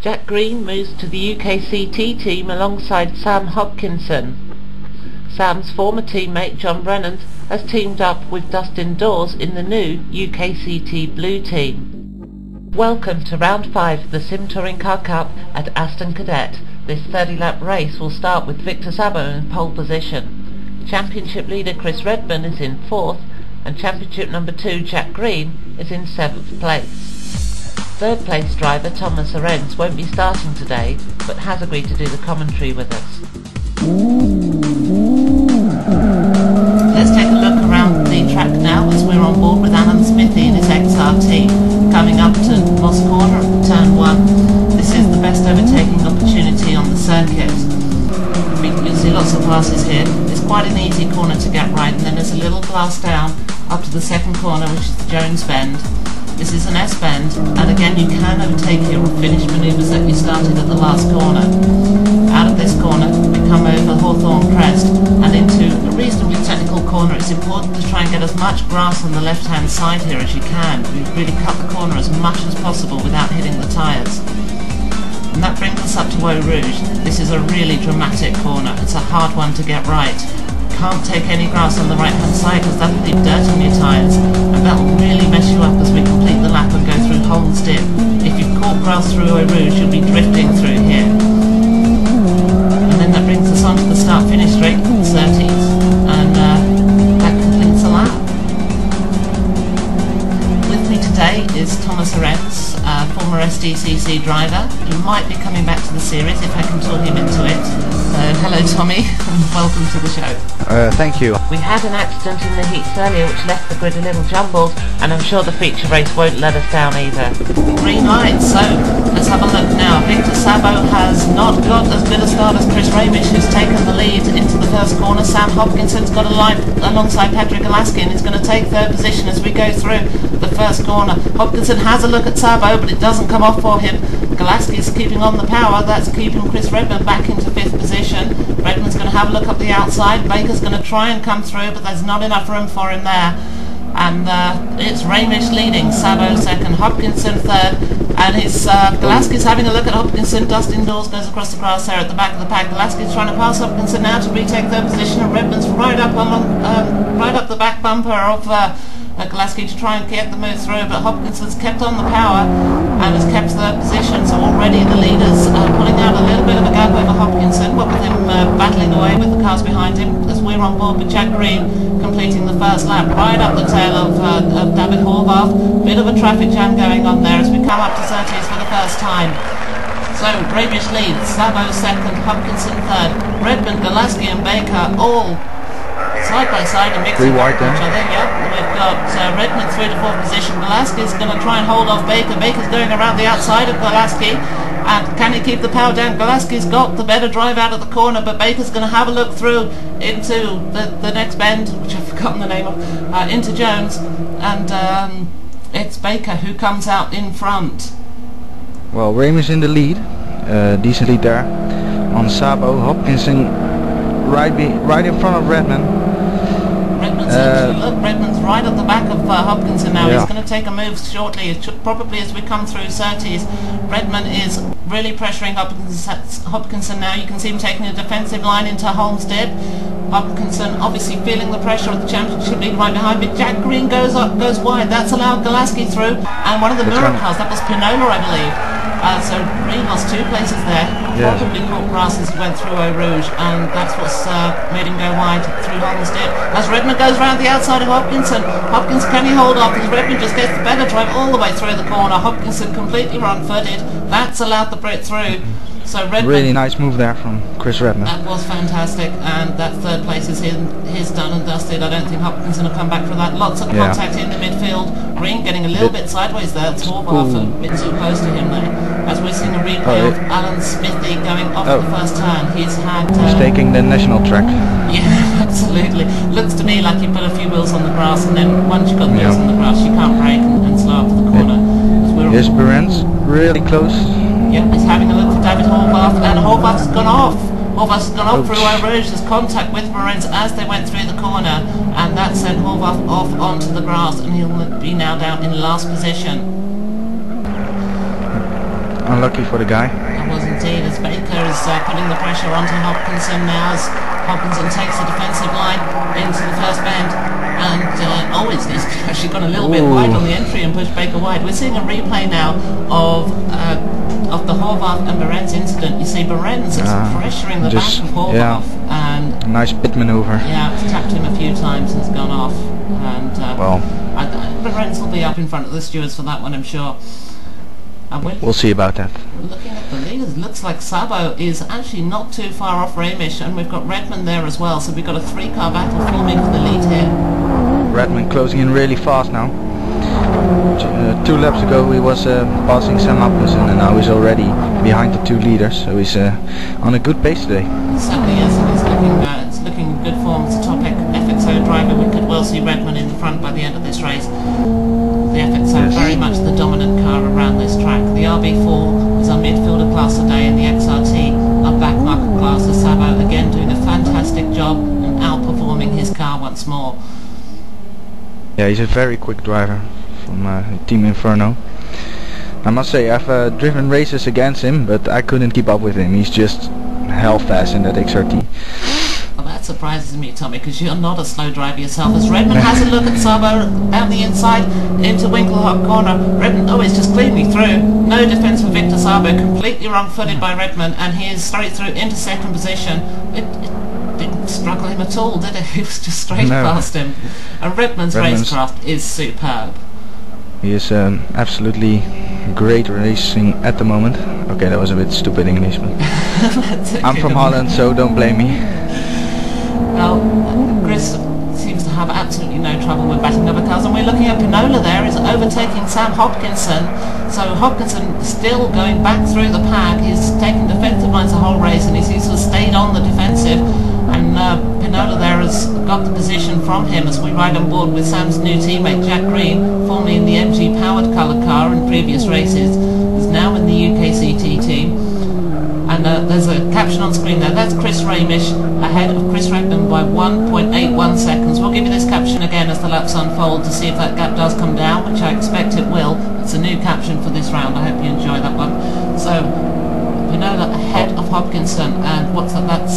Jack Green moves to the UKCT team alongside Sam Hopkinson. Sam's former teammate John Brennan has teamed up with Dustin Dawes in the new UKCT Blue team. Welcome to round 5 of the Sim Touring Car Cup at Aston Cadet. This 30-lap race will start with Victor Szabo in pole position. Championship leader Chris Redman is in 4th, and Championship number 2 Jack Green is in 7th place. Third place driver Thomas Arends won't be starting today, but has agreed to do the commentary with us. Let's take a look around the track now as we're on board with Alan Smithy and his XRT coming up to Moss Corner at turn 1. This is the best overtaking opportunity on the circuit. You'll see lots of passes here. It's quite an easy corner to get right, and then there's a little glass down up to the second corner, which is the Jones Bend. This is an S-bend, and again you can overtake here or finish manoeuvres that you started at the last corner. Out of this corner we come over Hawthorne Crest and into a reasonably technical corner. It's important to try and get as much grass on the left hand side here as you can. We really cut the corner as much as possible without hitting the tyres. And that brings us up to Eau Rouge. This is a really dramatic corner. It's a hard one to get right. Can't take any grass on the right hand side because that'll leave dirt on your tyres, and that'll really mess you up as we complete the lap and go through Holmes Dip. If you've caught grass through Eau Rouge, you'll be drifting through here. And then that brings us on to the start finish straight, 30s, and that completes the lap. With me today is Thomas Arends, former STCC driver, who might be coming back to the series if I can talk him into it. Hello Tommy, and welcome to the show. Thank you. We had an accident in the heats earlier which left the grid a little jumbled, and I'm sure the feature race won't let us down either. Green light, so let's have a look now. Victor Szabo has not got as good a start as Chris Ramish, who's taken the lead into the first corner. Sam Hopkinson's got a line alongside Patrick Galaski and is going to take third position as we go through the first corner. Hopkinson has a look at Szabo, but it doesn't come off for him. Galaski's keeping on the power, that's keeping Chris Redman back into 5th position. Redman's going to have a look up the outside. Baker's going to try and come through, but there's not enough room for him there. And it's Ramish leading, Szabo second, Hopkinson third, and it's Galaski's having a look at Hopkinson. Dustin Dawes goes across the grass there at the back of the pack. Galaski's trying to pass Hopkinson now to retake third position, and Redman's right up the back bumper of Galaski to try and get the move through, but Hopkinson's kept on the power and has kept third position, so already the leaders pulling out a little bit of a gap over Hopkinson, what with him battling away with the cars behind him as we're on board with Jack Green completing the first lap, right up the tail of David Horvath. Bit of a traffic jam going on there as we come up to 30s for the first time. So Ramish leads, Szabo second, Hopkinson third, Redman, Galaski and Baker all side by side and mixing each other. Yep, we've got Redman through to 4th position. Galaski's going to try and hold off Baker. Baker's going around the outside of Galaski, and can he keep the power down? Galaski's got the better drive out of the corner, but Baker's going to have a look through into the next bend, which I've forgotten the name of, into Jones, and it's Baker who comes out in front. Well, Ramish in the lead, decently there on Szabo. Hopkinson right in front of Redman. Look, Redman's right at the back of Hopkinson now. Yeah. He's going to take a move shortly, probably as we come through 30s. Redman is really pressuring Hopkinson now. You can see him taking a defensive line into Holmes Dip. Hopkinson obviously feeling the pressure of the championship lead right behind me. Jack Green goes wide. That's allowed Galaski through, and one of the mirror cars, that was Pinola, I believe. So Green lost 2 places there. Yeah. Probably caught grass as he went through Eau Rouge, and that's what's made him go wide through Holmes Dip. As Redman goes round the outside of Hopkinson. Hopkins, can he hold off? Because Redman just gets the better drive all the way through the corner. Hopkinson completely run-footed. That's allowed the Brit through. So Redman, really nice move there from Chris Redman. That was fantastic, and that third place is his done and dusted. I don't think Hopkinson will come back from that. Lots of contact in the midfield. Green getting a little bit sideways there. It's Horvath a bit too close to him there. As we're seeing a replay of Alan Smithy going off the first turn. He's had taking the national track. Yeah, absolutely. Looks to me like you put a few wheels on the grass, and then once you've got the wheels on the grass, you can't brake and slow up for the corner. Here's Berens, really close. Yeah, he's having a look for David Horvath, and Horvath has gone off. Horvath has gone off through Eau Rouge. There's contact with Berens as they went through the corner, and that sent Horvath off onto the grass, and he'll be now down in last position. unlucky for the guy. That was indeed, as Baker is putting the pressure onto Hopkinson now, as Hopkinson takes the defensive line into the first bend, and he's actually gone a little bit wide on the entry and pushed Baker wide. We're seeing a replay now of the Horvath and Behrens incident. You see Behrens is pressuring the back of Horvath, and a nice pit maneuver. Yeah, it's tapped him a few times and has gone off, and Behrens will be up in front of the stewards for that one, I'm sure. We'll see about that. Looking at the leaders, looks like Sabo is actually not too far off Ramish, and we've got Redmond there as well, so we've got a 3-car battle forming for the lead here. Redmond closing in really fast now. 2 laps ago he was passing Sam Hopkinson, and now he's already behind the 2 leaders, so he's on a good pace today. It certainly is, and it's looking in good form. It's a top FXO driver. We could well see Redmond in the front by the end of this race. The FXO very much the dominant car around this track. The RB4 is our midfielder class today, and the XRT our back market class. As Sabo again doing a fantastic job and outperforming his car once more. Yeah, he's a very quick driver from Team Inferno. I must say, I've driven races against him, but I couldn't keep up with him. He's just hell fast in that XRT. Well, that surprises me, Tommy, because you're not a slow driver yourself. As Redmond has a look at Sabo down the inside into Winkelhock corner. Redmond, it's just cleanly through. No defence for Victor Sabo. Completely wrong-footed by Redmond, and he is straight through into second position. It didn't struggle him at all, did it? He was just straight past him. And Redmond's racecraft is superb. He is absolutely great racing at the moment. Okay, that was a bit stupid English, but I'm from Holland, so don't blame me. Well, Chris seems to have absolutely no trouble with batting other cars, and we're looking at Pinola there is overtaking Sam Hopkinson. So Hopkinson still going back through the pack. He's taken defensive lines the whole race, and he's sort of stayed on the defensive. And Pinola there has got the position from him as we ride on board with Sam's new teammate Jack Green, formerly in the MG powered coloured car in previous races, is now in the UKCT team. And there's a caption on screen there. That's Chris Ramish ahead of Chris Redmond by 1.81 seconds. We'll give you this caption again as the laps unfold to see if that gap does come down, which I expect it will. It's a new caption for this round. I hope you enjoy that one. So Pinola ahead of Hopkinson, and what's that? That's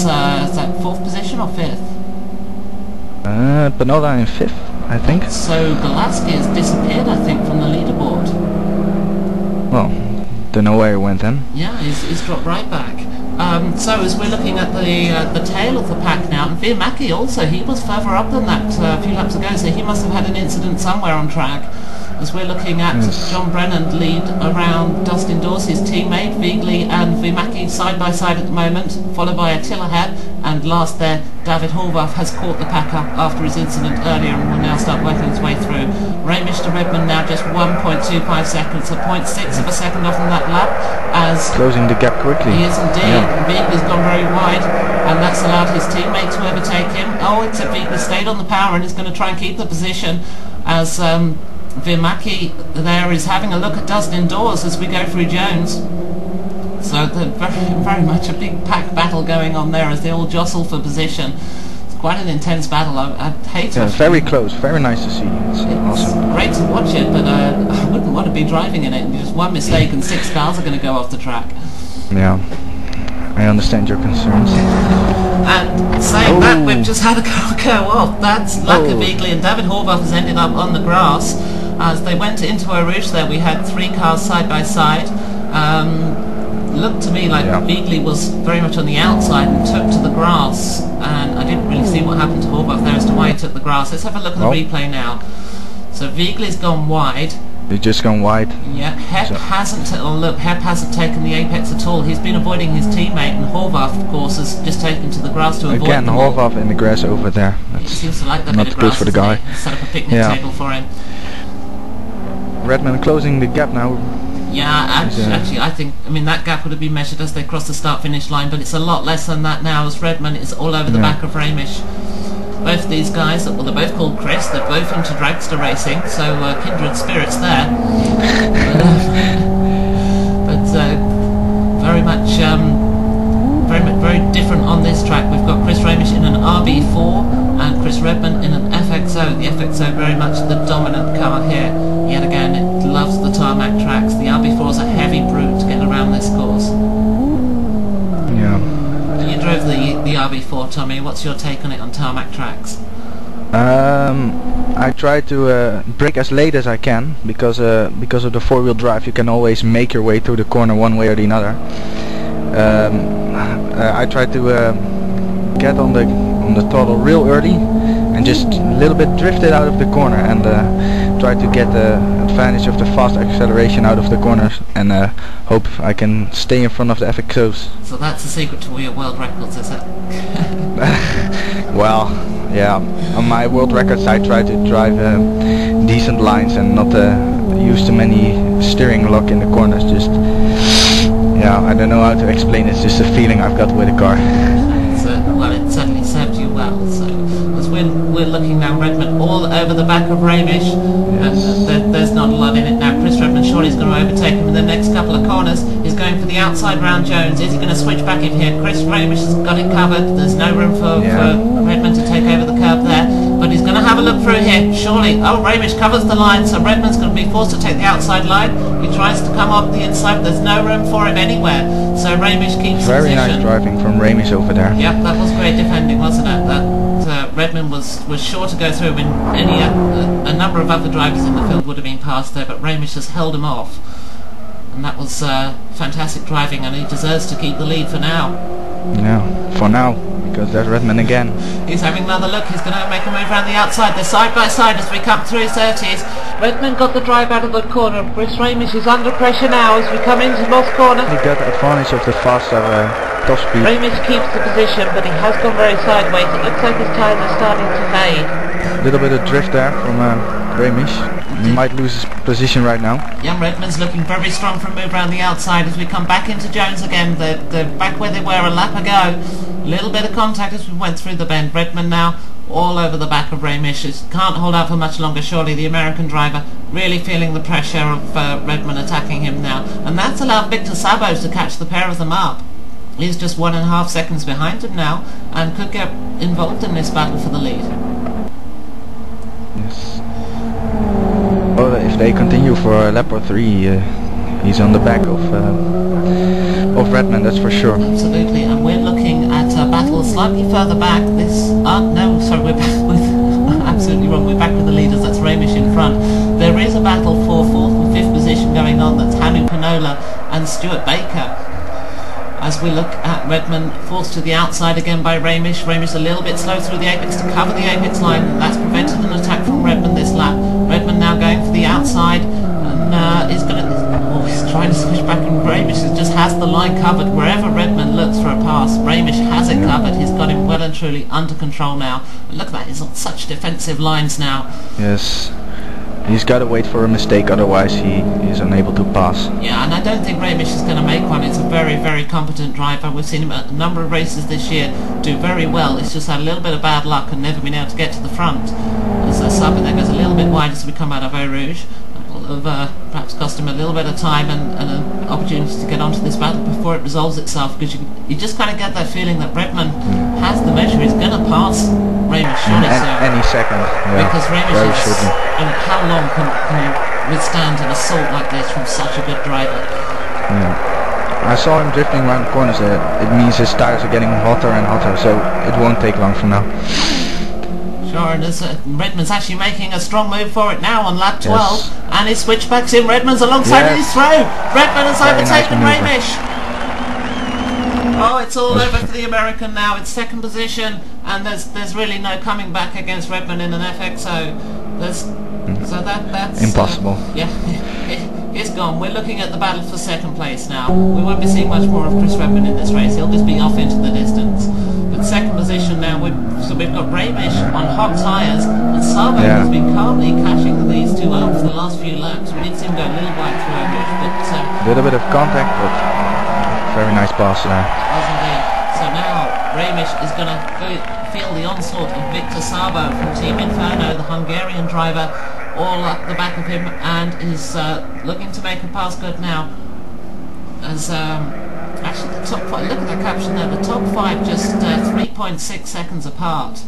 is that 4th position or 5th? Pinola in 5th, I think. So Golaski has disappeared, I think, from the leaderboard. Well, don't know where he went then. Yeah, he's dropped right back. So as we're looking at the tail of the pack now, and Virmaki also, he was further up than that a few laps ago, so he must have had an incident somewhere on track. As we're looking at John Brennan lead around Dustin Dorsey's teammate, Viegli and Virmaki side by side at the moment, followed by Attila Head, and last there, David Horvath has caught the pack up after his incident earlier and will now start working his way through. Ramish to Redmond now just 1.25 seconds, so 0.6 of a second off in that lap, as closing the gap quickly. He is indeed. Vigli's gone very wide, and that's allowed his teammate to overtake him. Except Vigli stayed on the power and is going to try and keep the position, as Virmaki there is having a look at Dustin Dawes as we go through Jones. So very much a big pack battle going on there as they all jostle for position. It's quite an intense battle. I hate to... very close, very nice to see. It's awesome. Great to watch it, but I wouldn't want to be driving in it. Just one mistake and 6 cars are going to go off the track. Yeah, I understand your concerns. And saying that, we've just had a car go off. That's Laka Viegli, and David Horvath has ended up on the grass. As they went into a rouge there, we had 3 cars side by side. Looked to me like Viegli was very much on the outside and took to the grass, and I didn't really see what happened to Horvath there as to why he took the grass. Let's have a look at the replay now. So Viegli's gone wide. He's just gone wide. Yeah, Hep hasn't. Hep hasn't taken the apex at all. He's been avoiding his teammate, and Horvath, of course, has just taken to the grass to avoid again. Them Horvath in the grass over there. He seems to like that not bit of good grass, for the guy. Set up a picnic table for him. Redmond closing the gap now. Yeah, actually, I think. I mean, that gap would have been measured as they crossed the start-finish line, but it's a lot less than that now, as Redmond is all over the back of Ramish. Both these guys, well, they're both called Chris, they're both into dragster racing, so kindred spirits there. but very much, very different on this track. We've got Chris Ramish in an RB4 and Chris Redmond in an FXO. The FXO very much the dominant car here. Yet again, it loves the tarmac tracks. The RB4 is a heavy brute to get around Tommy? What's your take on it on tarmac tracks? I try to brake as late as I can because of the four-wheel drive. You can always make your way through the corner one way or the other. I try to get on the throttle real early and just a little bit drift it out of the corner and try to get the advantage of the fast acceleration out of the corners and hope I can stay in front of the FXOs. So that's the secret to all your world records, is it? Well, yeah, on my world records I try to drive decent lines and not use too many steering lock in the corners. Just, yeah, I don't know how to explain it, it's just a feeling I've got with the car. Well, it certainly served you well. So, as we're looking now, Redmond all over the back of Ramish, yes. And there's not a lot in it now. Chris Redmond surely is going to overtake him in the next couple of corners. He's going for the outside round Jones. Is he going to switch back in here? Chris Ramish has got it covered. There's no room for Redmond to take over the curb there. But he's going to have a look through here, surely. Oh, Ramish covers the line, so Redmond's going to be forced to take the outside line. He tries to come up the inside, but there's no room for him anywhere. So Ramish keeps Very position. nice driving from Ramish over there. Yep, that was great defending, wasn't it? That Redmond was sure to go through when a number of other drivers in the field would have been past there, but Ramish has held him off. And that was fantastic driving, and he deserves to keep the lead for now. Yeah, for now, because there's Redmond again. He's having another look. He's going to make a move around the outside. They're side by side as we come through 30s. Redmond got the drive out of the corner. Chris Ramish is under pressure now as we come into Moss Corner. He got the advantage of the faster top speed. Ramish keeps the position, but he has gone very sideways. It looks like his tyres are starting to fade. A little bit of drift there from Ramish. He might lose his position right now. Young Redmond's looking very strong for a move around the outside as we come back into Jones again. They're back where they were a lap ago. A little bit of contact as we went through the bend. Redmond now all over the back of Ramish. Can't hold out for much longer, surely. The American driver really feeling the pressure of Redmond attacking him now. And that's allowed Victor Sabos to catch the pair of them up. He's just 1.5 seconds behind him now and could get involved in this battle for the lead. Yes. Well, if they continue for a lap or three, he's on the back of Redmond, that's for sure. Absolutely, and we're looking at a battle slightly further back. No, sorry, we're back with absolutely wrong. We're back with the leaders. That's Ramish in front. There is a battle for 4th and 5th position going on. That's Hanu Panola and Stuart Baker. As we look at Redmond forced to the outside again by Ramish. Ramish a little bit slow through the apex to cover the apex line, and that's prevented an attack from Redmond this lap. Redmond now going for the outside, and he's trying to switch back, and Ramish just has the line covered wherever Redmond looks for a pass. Ramish has it covered. He's got him well and truly under control now. But look at that, he's on such defensive lines now. Yes. He's got to wait for a mistake, otherwise he is unable to pass. Yeah, and I don't think Ramish is going to make one. It's a very, very competent driver. We've seen him at a number of races this year do very well. He's just had a little bit of bad luck and never been able to get to the front. As Sabin there goes a little bit wide as we come out of Eau Rouge. Of perhaps cost him a little bit of time and an opportunity to get onto this battle before it resolves itself, because you just kind of get that feeling that Redmond has the measure. He's going to pass Ramish surely any second, yeah, because Ramish very is, shortly. and how long can you withstand an assault like this from such a good driver? Yeah. I saw him drifting around the corners there. It means his tires are getting hotter and hotter, so it won't take long from now. Sure, and Redmond's actually making a strong move for it now on lap 12, yes. And his switchback's in. Redmond's alongside yes. his throw. Redmond has overtaken nice Ramish. Oh, it's all over for the American now. It's second position, and there's really no coming back against Redmond in an FXO. So that's impossible. Yeah, it's gone. We're looking at the battle for second place now. We won't be seeing much more of Chris Redmond in this race. He'll just be off into the distance. But second position now, we've got Ramish on hot tyres, and Sabo has been calmly catching these two up for the last few laps. We did see him go a little wide through Eau Rouge, but a little bit of contact, but very nice pass there. Was indeed. So now Ramish is going to feel the onslaught of Victor Sabo from Team Inferno, the Hungarian driver, all up the back of him, and is looking to make a pass good now. As actually the top five, look at that caption there, the top five just 3.6 seconds apart,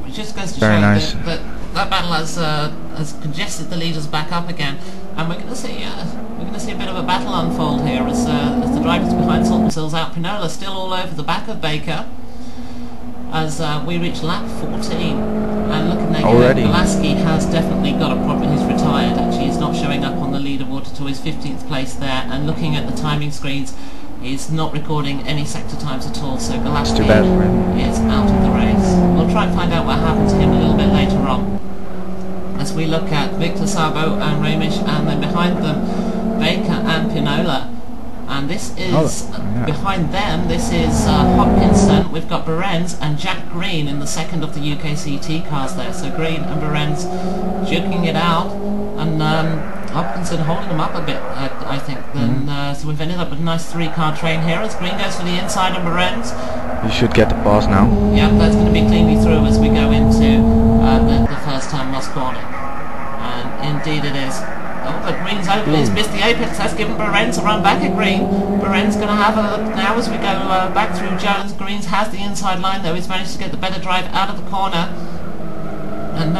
which just goes to show that battle has congested the leaders back up again, and we're going to see a bit of a battle unfold here as the drivers behind Salt and Sills out. Pinola still all over the back of Baker. As Sabo goes behind Salt and Sills, and Hanu Panola is going to make a move around the outside. He's going to as we reach lap 14. And looking there, Golaski has definitely got a problem. He's retired, actually. He's not showing up on the leaderboard at all. He's 15th place there. And looking at the timing screens, he's not recording any sector times at all. So Golaski is out of the race. We'll try and find out what happened to him a little bit later on. As we look at Victor Sabo and Ramish, and then behind them, Baker and Pinola. And this is, behind them, this is Hopkinson, we've got Berens and Jack Green in the second of the UKCT cars there. So Green and Berens duking it out, and Hopkinson holding them up a bit, I think. So we've ended up with a nice 3-car train here as Green goes for the inside and Berens. You should get the pass now. Yeah, that's going to be cleanly through as we go into the first time Moss Corner. And indeed it is. Oh, but Green's over. He's missed the apex. That's given Berens a run back at Green. Berens going to have a look now as we go back through Jones. Green's has the inside line though. He's managed to get the better drive out of the corner. And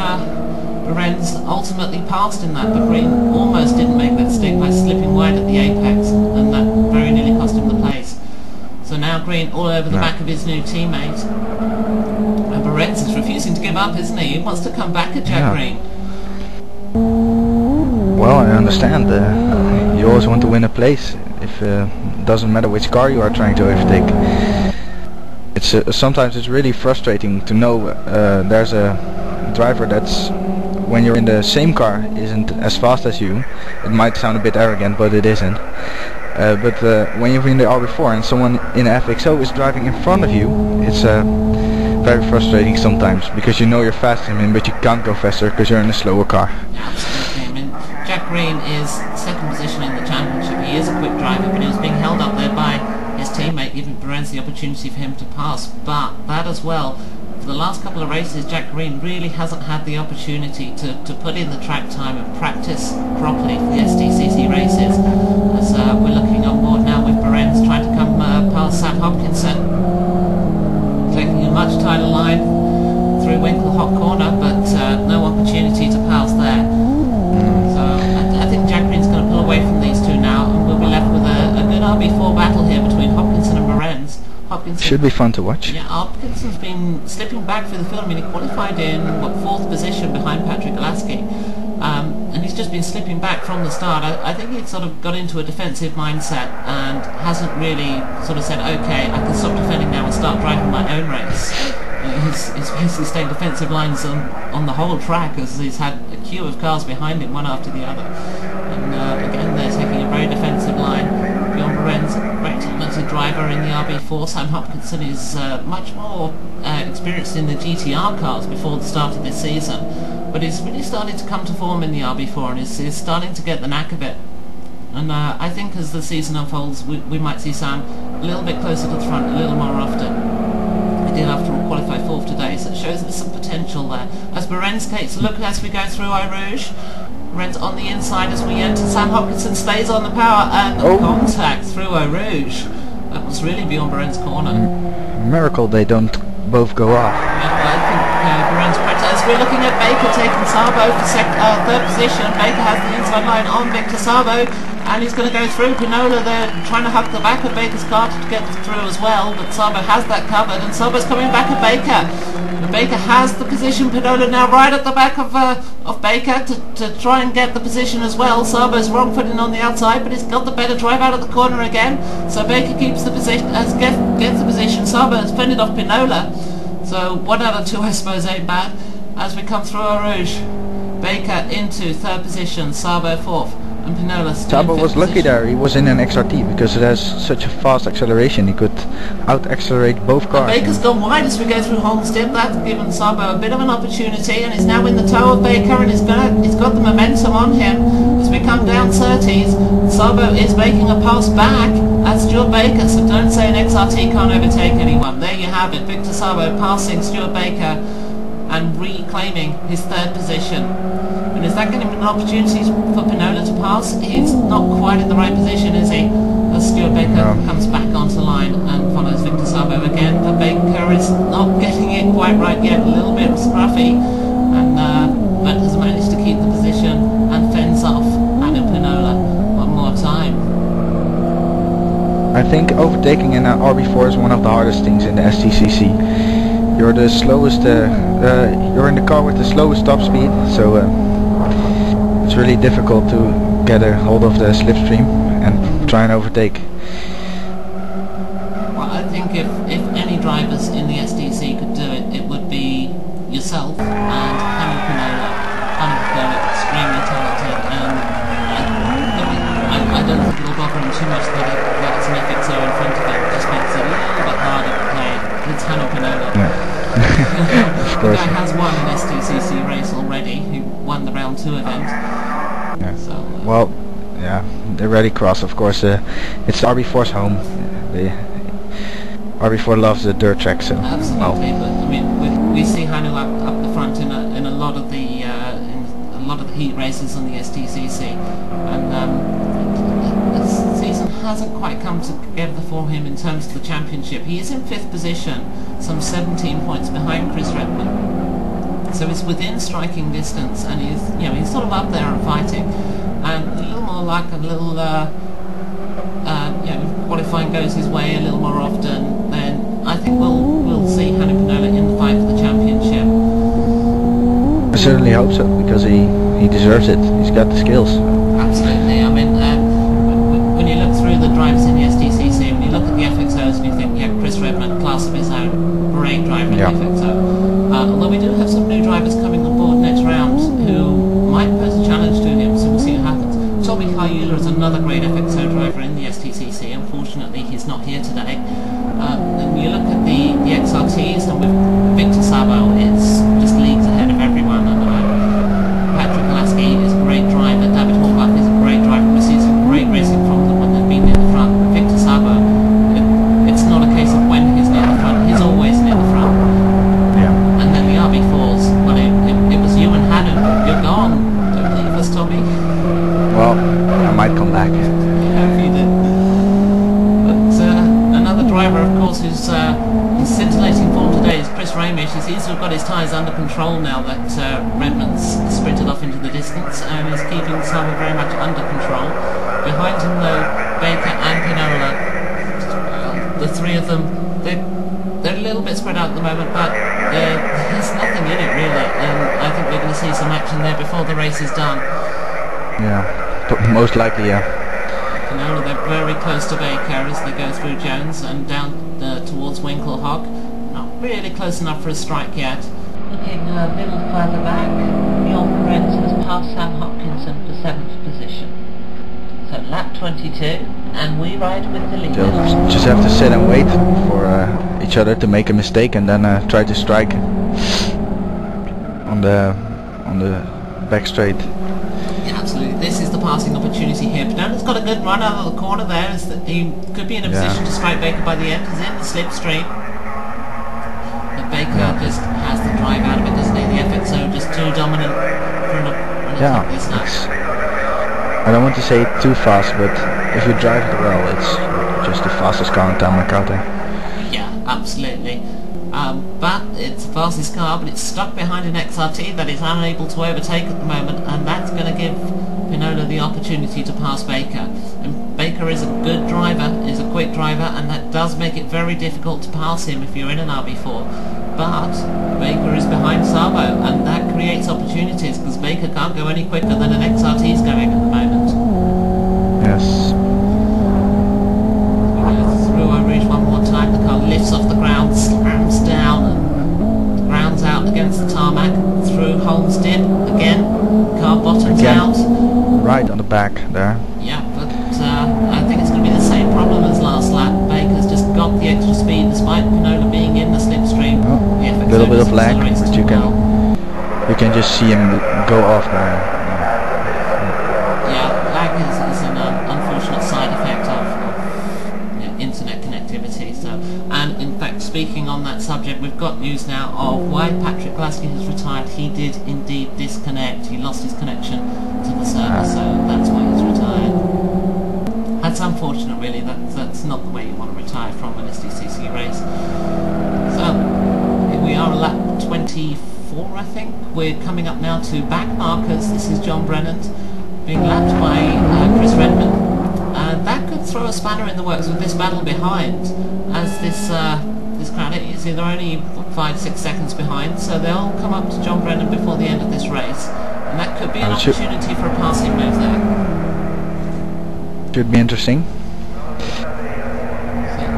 Berens ultimately passed in that, but Green almost didn't make that stick by slipping wide at the apex. And that very nearly cost him the place. So now Green all over the back of his new teammate. And Berens is refusing to give up, isn't he? He wants to come back at Jack Green. Well, I understand. You always want to win a place. If doesn't matter which car you are trying to overtake. It's sometimes it's really frustrating to know there's a driver that's, when you're in the same car, isn't as fast as you. It might sound a bit arrogant, but it isn't. But when you're in the RB4 and someone in FXO is driving in front of you, it's very frustrating sometimes, because you know you're faster than him, but you can't go faster because you're in a slower car. Absolutely. I mean, Jack Green is second position in the championship. He is a quick driver, but he was being held up there by his teammate, giving Berens the opportunity for him to pass. But that as well, for the last couple of races, Jack Green really hasn't had the opportunity to put in the track time and practice properly for the STCC races. As we're looking on board now with Berens trying to come past Sam Hopkinson, taking a much tighter line through Winklehock Corner, but no opportunity to pass there. So I think Jack Green's going to pull away from these two now, and we'll be left with a good RB4 battle here between Hopkinson and Berens. Hopkinson should be fun to watch. Yeah, Hopkinson's been slipping back through the field. I mean, he qualified in, fourth position behind Patrick Golaski. And he's just been slipping back from the start. I think he'd sort of got into a defensive mindset and hasn't really sort of said, okay, I can stop defending now and start driving my own race. He's basically staying defensive lines on the whole track, as he's had a queue of cars behind him, one after the other. And again, they're taking a very defensive line. Bjorn Berens, great talented driver in the RB4. Sam Hopkinson is much more experienced in the GTR cars before the start of this season, but he's really started to come to form in the RB4 and is starting to get the knack of it. And I think as the season unfolds, we might see Sam a little bit closer to the front, a little more often. He did, after all, qualify 4th today, so it shows there's some potential there. As Berens takes a look as we go through Eau Rouge, Berens on the inside as we enter. Sam Hopkinson stays on the power, and contact through Eau Rouge. That was really beyond Berens' corner. Miracle they don't both go off. Yeah, well, I think Berens as we're looking at Baker taking Sabo for third position. Baker has the inside line on Victor Sabo, and he's going to go through. Pinola there trying to hug the back of Baker's car to get through as well, but Sabo has that covered, and Sabo's coming back at Baker. And Baker has the position. Pinola now right at the back of Baker to try and get the position as well. Sabo's wrong footing on the outside, but he's got the better drive out of the corner again. So Baker keeps the position, gets the position. Sabo has fended off Pinola. So 1 out of 2, I suppose, ain't bad. As we come through Eau Rouge, Baker into 3rd position, Sabo 4th, and Pinola still in 5th Sabo was lucky there. He was in an XRT because it has such a fast acceleration. He could out-accelerate both cars. And Baker's gone wide as we go through Holmstead. That's given Sabo a bit of an opportunity, and he's now in the tow of Baker, and he's got the momentum on him as we come down 30s. Sabo is making a pass back at Stuart Baker, so don't say an XRT can't overtake anyone. There you have it, Victor Sabo passing Stuart Baker and reclaiming his 3rd position. And is that going to be an opportunity for Pinola to pass? He's not quite in the right position, is he? As Stuart Baker comes back onto the line and follows Victor Sabo again, but Baker is not getting it quite right yet, a little bit scruffy, and but has managed to keep the position and fends off Adam Pinola one more time. I think overtaking in an RB4 is one of the hardest things in the STCC. you're the slowest. You're in the car with the slowest top speed, so it's really difficult to get a hold of the slipstream and try and overtake. Well, I think if any drivers in the STC could do it, it would be yourself and Hamid Pinola. Hamid extremely talented, and I don't think it'll bother him too much that it's an FXO in front of him. It just makes it a little bit harder to play. It's Hamid Pinola. Yeah. Of course. The guy has won an STCC race already. He won the round 2 event. Yeah. So, well, yeah, the Rallycross, of course, it's RB4's home. RB4 loves the dirt track, so absolutely. But I mean, we see Hanu up the front in a lot of the heat races on the STCC, and the season hasn't quite come together for him in terms of the championship. He is in 5th position, some 17 points behind Chris Redman. So it's within striking distance, and he's sort of up there and fighting. And a little more luck, a little qualifying goes his way a little more often, then I think we'll see Hanu Pinola in the fight for the championship. I certainly hope so, because he deserves it. He's got the skills. Absolutely. I mean, when you look through the drivers in the STCC, when you look at the FXOs and you think, yeah, Chris Redman, class of his own, great driver in the FXO. Although we do have some new drivers coming on board next round who might pose a challenge to him, so we'll see what happens. Tommy Kayula is another great FXO driver in the STCC. Unfortunately, he's not here today. And you look at the XRTs, and with Victor Sabo, it's just leagues ahead of everyone. And Patrick Lasky is a great driver. David Horvath is a great driver. We've seen some great racing from them when they've been near the front. Victor Sabo, it's not a case of when he's near the front. He's always near the front. Yeah. And then the RB4s. Well, it was you and Hanu. You're gone. Don't leave us, Tommy. Well, I might come back. Yeah, if you did. But another driver, of course, who's in scintillating form today is Chris Ramish. He seems to have got his tyres under control now that Redman's sprinted off into the distance, and is keeping Sabo very much under control. Behind him, though, Baker and Pinola, the three of them, they're a little bit spread out at the moment, but there's nothing in it really, and I think we're going to see some action there before the race is done. Yeah, but most likely, yeah. Pinola, they're very close to Baker as they go through Jones and down towards Winklehog. Not really close enough for a strike yet. Looking a little further back, Bjorn Brent has passed Sam Hopkinson for 7th position. So lap 22, and we ride with the leader. They'll just have to sit and wait for each other to make a mistake, and then try to strike on the back straight. Yeah, absolutely. This is the passing opportunity here. Pinola's got a good run out of the corner there. He could be in a position to strike Baker by the end. He's in the slipstream. But Baker just has the drive out of it, doesn't he? The FXO just too dominant for an attack this night. I don't want to say too fast, but if you drive it well, it's just the fastest car in town, Yeah, absolutely. But it's the fastest car, but it's stuck behind an XRT that it's unable to overtake at the moment, and that's going to give Pinola the opportunity to pass Baker. And Baker is a good driver, is a quick driver, and that does make it very difficult to pass him if you're in an RB4. But Baker is behind Sabo, and that creates opportunities, because Baker can't go any quicker than an XRT is going at the moment. Yes. Through our ridge one more time, the car lifts off the ground, slams down, and grounds out against the tarmac, through Holmes Dip again, car bottoms out. Right on the back there. Yeah, but I think it's going to be the same problem as last lap. Baker's just got the extra speed despite Pinola being in the slipstream. A little bit of lag, but you can just see him go off there. Yeah, lag is an unfortunate side effect of internet connectivity. So, and in fact, speaking on that subject, we've got news now of why Patrick Lasky has retired. He did indeed disconnect. He lost his connection to the server, so that's why he's retired. That's unfortunate, really. That's not the way you want to retire from an STCC race. So, here we are at lap 24, I think. We're coming up now to back markers. This is John Brennan being lapped by Chris Redman. That could throw a spanner in the works with this battle behind, as this this crowd. You see, they're only 5-6 seconds behind, so they'll come up to John Brennan before the end of this race, and that could be an opportunity for a passing move there. Should be interesting.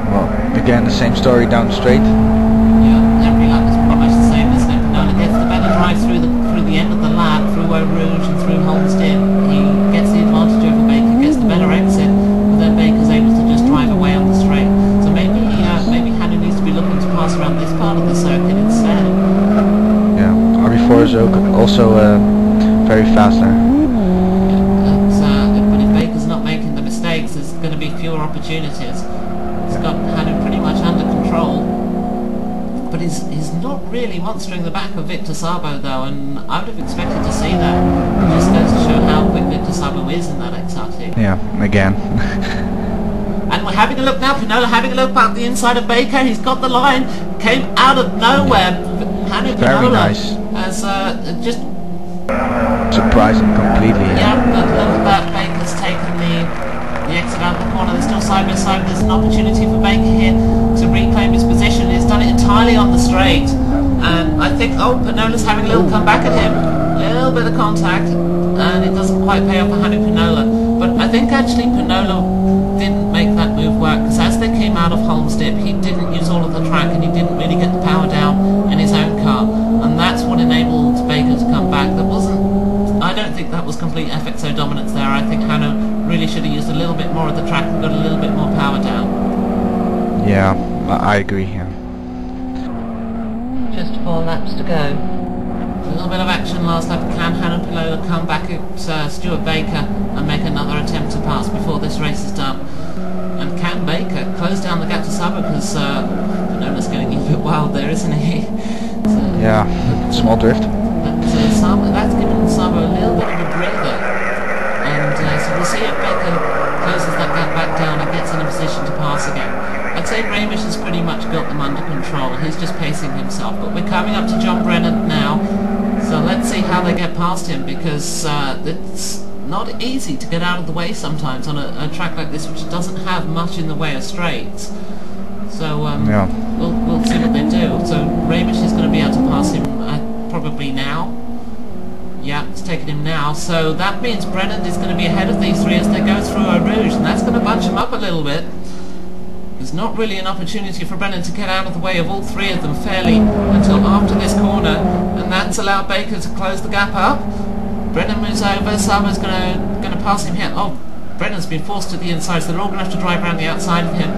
Well, again, the same story down the straight. Yeah, every lap is pretty much the same, isn't it? Pinola gets the better drive through the end of the lap, through Eau Rouge and through Holmesdale. He gets the advantage over Baker, gets the better exit, but then Baker's able to just drive away on the straight. So maybe Hannu needs to be looking to pass around this part of the circuit instead. Yeah, RB4 is also very fast there. But if Baker's not making the mistakes, there's going to be fewer opportunities. He's got Hannu pretty much under control, but he's not really monstering the back of Victor Sabo though, and I would have expected to see that. It just goes to show how quick Victor Sabo is in that XRT. Yeah, again. And we're having a look now, Pinola having a look back the inside of Baker. He's got the line, came out of nowhere. Hannu Very Pinola nice. has just surprising completely. Yeah, but look at that. Baker's taken the exit out of the corner. They're still side by side. There's an opportunity for Baker here to reclaim his position. He's done it entirely on the straight. And I think, Pinola's having a little comeback at him. A little bit of contact. And it doesn't quite pay off for Hannu Pinola. But I think actually Pinola didn't make that move work, because as they came out of Holmesdip, he didn't use all of the track and he didn't really get the power down in his own car. And that's what enabled Baker to come back. I don't think that was complete FXO dominance there. I think Hannu really should have used a little bit more of the track and got a little bit more power down. Yeah, I agree here. Just 4 laps to go. A little bit of action last lap. Can Hannu Pinola come back at Stuart Baker and make another attempt to pass before this race is done? And can Baker close down the gap to Sabo, because Pinola's getting a bit wild there, isn't he? So, yeah, small drift. That's given Sabo a little bit of a breather, and so we'll see if Baker closes that gap back down and gets in a position to pass again. I'd say Raimish has pretty much got them under control. He's just pacing himself, but we're coming up to John Brennan now, so let's see how they get past him, because it's not easy to get out of the way sometimes on a track like this, which doesn't have much in the way of straights. So yeah. we'll see what they do. So Raimish is going to be able to pass him probably now. Yeah, it's taken him now. So that means Brennan is going to be ahead of these three as they go through Eau Rouge, and that's going to bunch him up a little bit. There's not really an opportunity for Brennan to get out of the way of all three of them fairly until after this corner, and that's allowed Baker to close the gap up. Brennan moves over. Sabo's going to pass him here. Oh, Brennan's been forced to the inside, so they're all going to have to drive around the outside of him.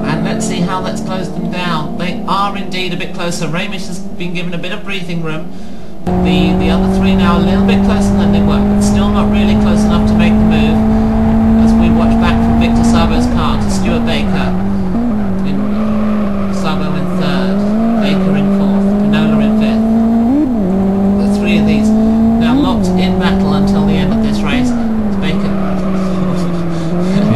And let's see how that's closed them down. They are indeed a bit closer. Raimish has been given a bit of breathing room. The other three now a little bit closer than they were, but still not really close enough to make the move. As we watch back from Victor Sabo's car to Stuart Baker. Sabo in third, Baker in fourth, Pinola in fifth. The three of these now locked in battle until the end of this race. It's Baker.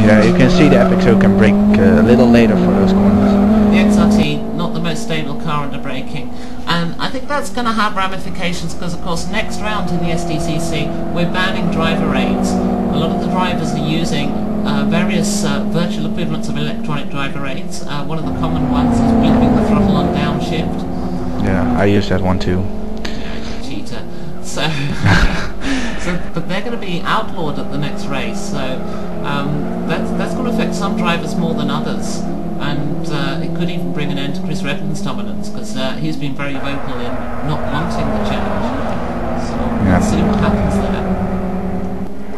Yeah, you can see the FXO can brake a little later for those corners. The XRT, not the most stable car under braking. And I think that's going to have ramifications, because of course next round in the STCC we're banning driver aids. A lot of the drivers are using various virtual equivalents of electronic driver aids. One of the common ones is blipping the throttle on downshift. Yeah, I use that one too. Cheater. So, but they're going to be outlawed at the next race, so that's going to affect some drivers more than others. And it could even bring an end to Chris Redman's dominance, because he's been very vocal in not wanting the challenge. So yeah. Let's see what happens there.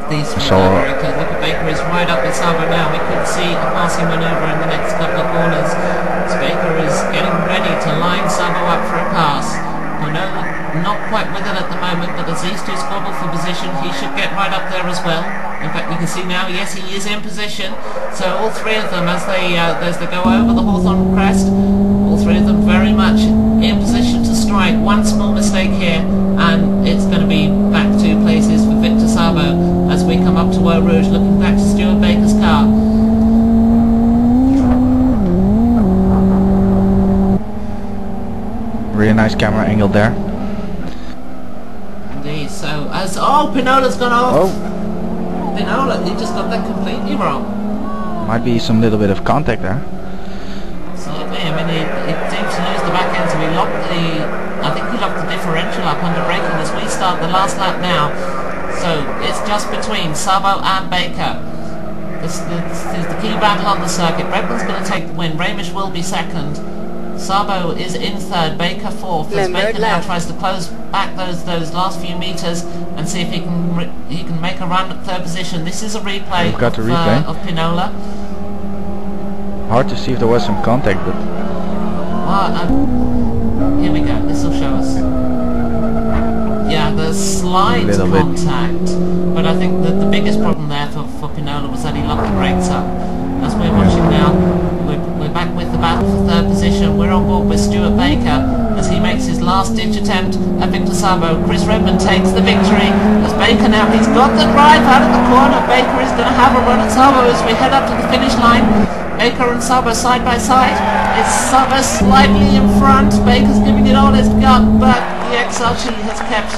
These three very close. Look at Baker is right up with Sabo now. We could see a passing manoeuvre in the next couple of corners. So Baker is getting ready to line Sabo up for a pass. Pinola not quite with it at the moment, but as these two squabble for position, he should get right up there as well. In fact, you can see now, yes, he is in position. So all three of them, as they go over the Hawthorne crest, all three of them very much in position to strike. One small mistake here, and it's going to be back 2 places for Victor Sabo as we come up to Eau Rouge, looking back to Stuart Baker's car. Really nice camera angle there. Indeed. So as Pinola's gone off. Oh. Pinola, he just got that completely wrong. Might be some little bit of contact there. Certainly, I mean, I think he locked the differential up under braking as we start the last lap now. So it's just between Sabo and Baker. This is the key battle on the circuit. Redman's going to take the win. Ramish will be second. Sabo is in third. Baker fourth. As Baker now tries to close back those last few meters and see if he can make a run at third position. This is a replay of Pinola. Hard to see if there was some contact, but here we go. This will show us. Yeah, there's slight contact, but I think that the biggest problem there for Pinola was that he locked the brakes up. As we're watching now, we're back with the battle for third position. We're on board with Stuart Baker as he makes his last ditch attempt at Victor Sabo. Chris Redmond takes the victory as Baker now, he's got the drive out of the corner. Baker is going to have a run at Sabo as we head up to the finish line. Baker and Sabo side by side. It's Sabo slightly in front. Baker's giving it all he's got, but the XRT has kept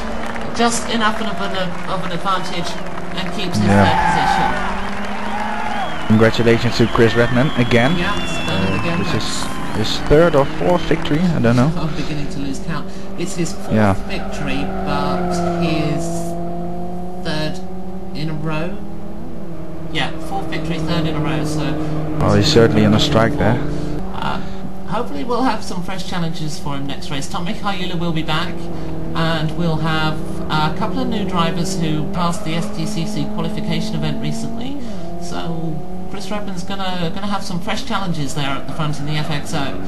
just enough of an advantage and keeps his third position. Congratulations to Chris Redman again. Yeah, again. This is his third or fourth victory, I don't know. I'm beginning to lose count. It's his fourth victory, but his third in a row. Yeah, fourth victory, third in a row. So. Oh, he's certainly on a strike there. Hopefully we'll have some fresh challenges for him next race. Tom Mikhaila will be back, and we'll have a couple of new drivers who passed the STCC qualification event recently. So Chris Redman's gonna have some fresh challenges there at the front in the FXO.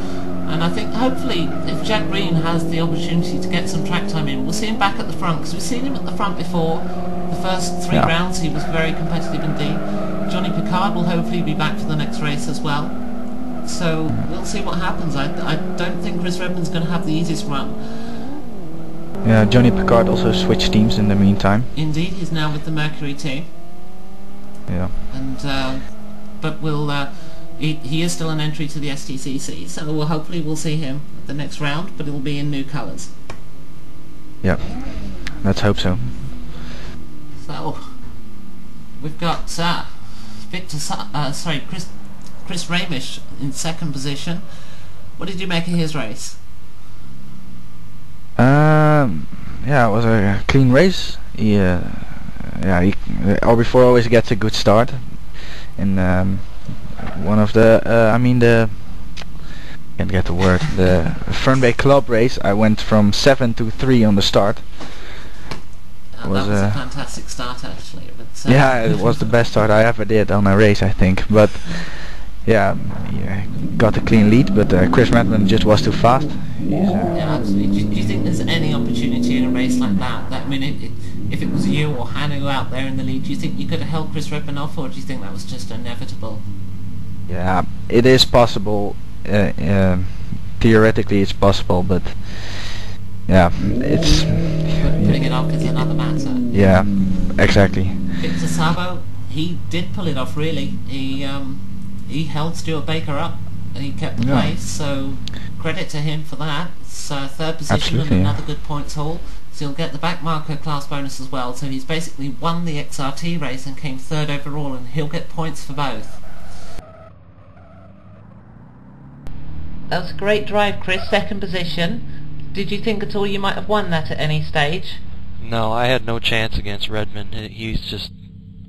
And I think hopefully if Jack Green has the opportunity to get some track time in, we'll see him back at the front, because we've seen him at the front before. The first three rounds he was very competitive indeed. Johnny Picard will hopefully be back for the next race as well. So we'll see what happens. I don't think Chris Redman's going to have the easiest run. Yeah, Johnny Picard also switched teams in the meantime. Indeed, he's now with the Mercury team. Yeah. And but he is still an entry to the STCC, so hopefully we'll see him at the next round, but it'll be in new colours. Yeah, let's hope so. So we've got Chris Ramish in second position. What did you make of his race? Yeah, it was a clean race. RB4 always gets a good start. In one of the, can't get the word, the Fernway Club race, I went from 7 to 3 on the start. That was a fantastic start, actually. But, yeah, it was the best start I ever did on a race, I think. But yeah, got a clean lead, but Chris Redman just was too fast. Yeah, absolutely. Do you think there's any opportunity in a race like that? I mean, if it was you or Hanu out there in the lead, do you think you could have held Chris Redman off, or do you think that was just inevitable? Yeah, it is possible. Theoretically, it's possible, but yeah, it's putting it off is another matter. Yeah, exactly. Victor Sabo, he did pull it off. Really, he held Stuart Baker up and he kept the place. So credit to him for that. It's third position and another good points haul. So he'll get the back marker class bonus as well. So he's basically won the XRT race and came third overall, and he'll get points for both. That was a great drive, Chris. Second position. Did you think at all you might have won that at any stage? No, I had no chance against Redmond.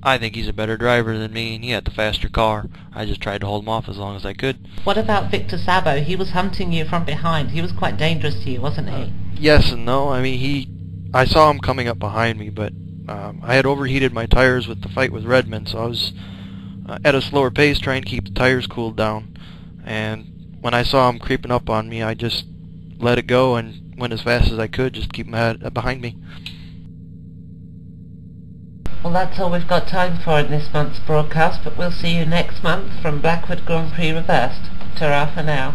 I think he's a better driver than me, and he had the faster car. I just tried to hold him off as long as I could. What about Victor Sabo? He was hunting you from behind. He was quite dangerous to you, wasn't he? Yes and no. I mean, I saw him coming up behind me, but I had overheated my tires with the fight with Redmond, so I was at a slower pace trying to keep the tires cooled down. And when I saw him creeping up on me, I just let it go and went as fast as I could, just keep him behind me. Well, that's all we've got time for in this month's broadcast, but we'll see you next month from Blackwood Grand Prix Reversed. Ta-ra for now.